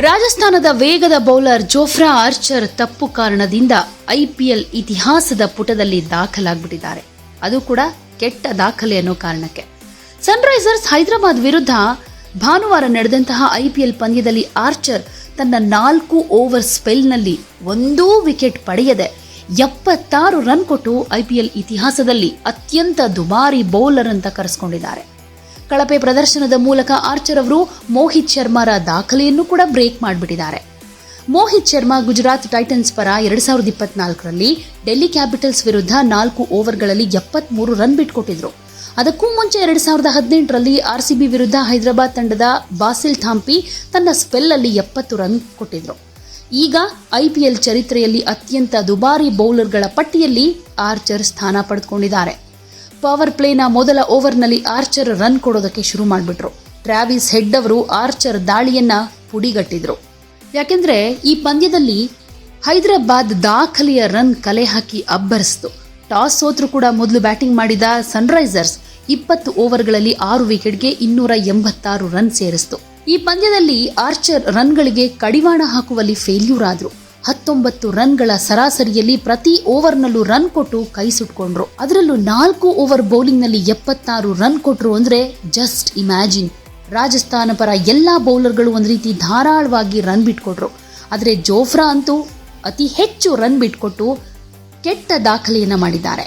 ರಾಜಸ್ಥಾನದ ವೇಗದ bowler Jofra archer ತಪ್ಪು ಕಾರಣದಿಂದ ಐಪಿಎಲ್ ಇತಿಹಾಸದ ಪುಟದಲ್ಲಿ ದಾಖಲಾಗ್ಬಿಟ್ಟಿದ್ದಾರೆ. ಅದು ಕೂಡ ಕೆಟ್ಟ ದಾಖಲೆ ಅನ್ನೋ ಕಾರಣಕ್ಕೆ. ಸನ್ರೈಸರ್ಸ್ ಹೈದರಾಬಾದ್ ವಿರುದ್ಧ ಭಾನುವಾರ ನಡೆದಂತಹ ಐಪಿಎಲ್ ಪಂದ್ಯದಲ್ಲಿ ಆರ್ಚರ್ ತನ್ನ 4 ಓವರ್ ಸ್ಪೆಲ್ನಲ್ಲಿ ಒಂದೂ ವಿಕೆಟ್ ಪಡೆಯದೆ 76 ರನ್ ಕೊಟ್ಟು ಐಪಿಎಲ್ ಇತಿಹಾಸದಲ್ಲಿ ಅತ್ಯಂತ ದುಬಾರಿ ಬೌಲರ್ ಅಂತ ಕರೆಸಿಕೊಂಡಿದ್ದಾರೆ. ಕಳಪೆ ಪ್ರದರ್ಶನದ ಮೂಲಕ ಆರ್ಚರ್ ಅವರು ಮೋಹಿತ್ ಶರ್ಮಾರ ದಾಖಲೆಯನ್ನು ಕೂಡ ಬ್ರೇಕ್ ಮಾಡಿಬಿಟ್ಟಿದ್ದಾರೆ. ಮೋಹಿತ್ ಶರ್ಮಾ ಗುಜರಾತ್ ಟೈಟನ್ಸ್ ಪರ 2024ರಲ್ಲಿ ಡೆಲ್ಲಿ ಕ್ಯಾಪಿಟಲ್ಸ್ ವಿರುದ್ಧ 4 ಓವರ್ಗಳಲ್ಲಿ 73 ರನ್ ಬಿಟ್ಕೊಟ್ಟಿದ್ರು. ಅದಕ್ಕೂ ಮುಂಚೆ 2018ರಲ್ಲಿ ಆರ್ಸಿಬಿ ವಿರುದ್ಧ ಹೈದರಾಬಾದ್ ತಂಡದ ಬಾಸಿಲ್ ಥಾಂಪಿ ತನ್ನ ಸ್ಪೆಲ್ಲಲ್ಲಿ 70 ರನ್ ಕೊಟ್ಟಿದ್ರು. ಈಗ ಐಪಿಎಲ್ ಚರಿತ್ರೆಯಲ್ಲಿ ಅತ್ಯಂತ ದುಬಾರಿ ಬೌಲರ್ಗಳ ಪಟ್ಟಿಯಲ್ಲಿ ಆರ್ಚರ್ ಸ್ಥಾನ ಪಡೆದುಕೊಂಡಿದ್ದಾರೆ. ಪವರ್ ಪ್ಲೇನ ಮೊದಲ ಓವರ್ನಲ್ಲಿ ಆರ್ಚರ್ ರನ್ ಕೊಡೋದಕ್ಕೆ ಶುರು ಮಾಡಿಬಿಟ್ರು. ಟ್ರಾವಿಸ್ ಹೆಡ್ ಅವರು ಆರ್ಚರ್ ದಾಳಿಯನ್ನ ಪುಡಿಗಟ್ಟಿದ್ರು. ಯಾಕೆಂದ್ರೆ ಈ ಪಂದ್ಯದಲ್ಲಿ ಹೈದರಾಬಾದ್ ದಾಖಲೆಯ ರನ್ ಕಲೆ ಹಾಕಿ ಅಬ್ಬರಿಸಿತು. ಟಾಸ್ ಸೋತ್ರು ಕೂಡ ಮೊದಲು ಬ್ಯಾಟಿಂಗ್ ಮಾಡಿದ ಸನ್ರೈಸರ್ಸ್ 20 ಓವರ್ಗಳಲ್ಲಿ 6 ವಿಕೆಟ್ಗೆ 286 ರನ್ ಸೇರಿಸಿತು. ಈ ಪಂದ್ಯದಲ್ಲಿ ಆರ್ಚರ್ ರನ್ಗಳಿಗೆ ಕಡಿವಾಣ ಹಾಕುವಲ್ಲಿ ಫೇಲ್ಯೂರ್ ಆದ್ರು. 19 ರನ್ಗಳ ಸರಾಸರಿಯಲ್ಲಿ ಪ್ರತಿ ಓವರ್ನಲ್ಲೂ ರನ್ ಕೊಟ್ಟು ಕೈ ಸುಟ್ಕೊಂಡ್ರು. ಅದರಲ್ಲೂ 4 ಓವರ್ ಬೌಲಿಂಗ್ನಲ್ಲಿ 76 ರನ್ ಕೊಟ್ರು ಅಂದ್ರೆ ಜಸ್ಟ್ ಇಮ್ಯಾಜಿನ್. ರಾಜಸ್ಥಾನ ಪರ ಎಲ್ಲಾ ಬೌಲರ್ಗಳು ಒಂದು ರೀತಿ ಧಾರಾಳವಾಗಿ ರನ್ ಬಿಟ್ಕೊಟ್ರು. ಆದರೆ ಜೋಫ್ರಾ ಅಂತೂ ಅತಿ ಹೆಚ್ಚು ರನ್ ಬಿಟ್ಕೊಟ್ಟು ಕೆಟ್ಟ ದಾಖಲೆಯನ್ನ ಮಾಡಿದ್ದಾರೆ.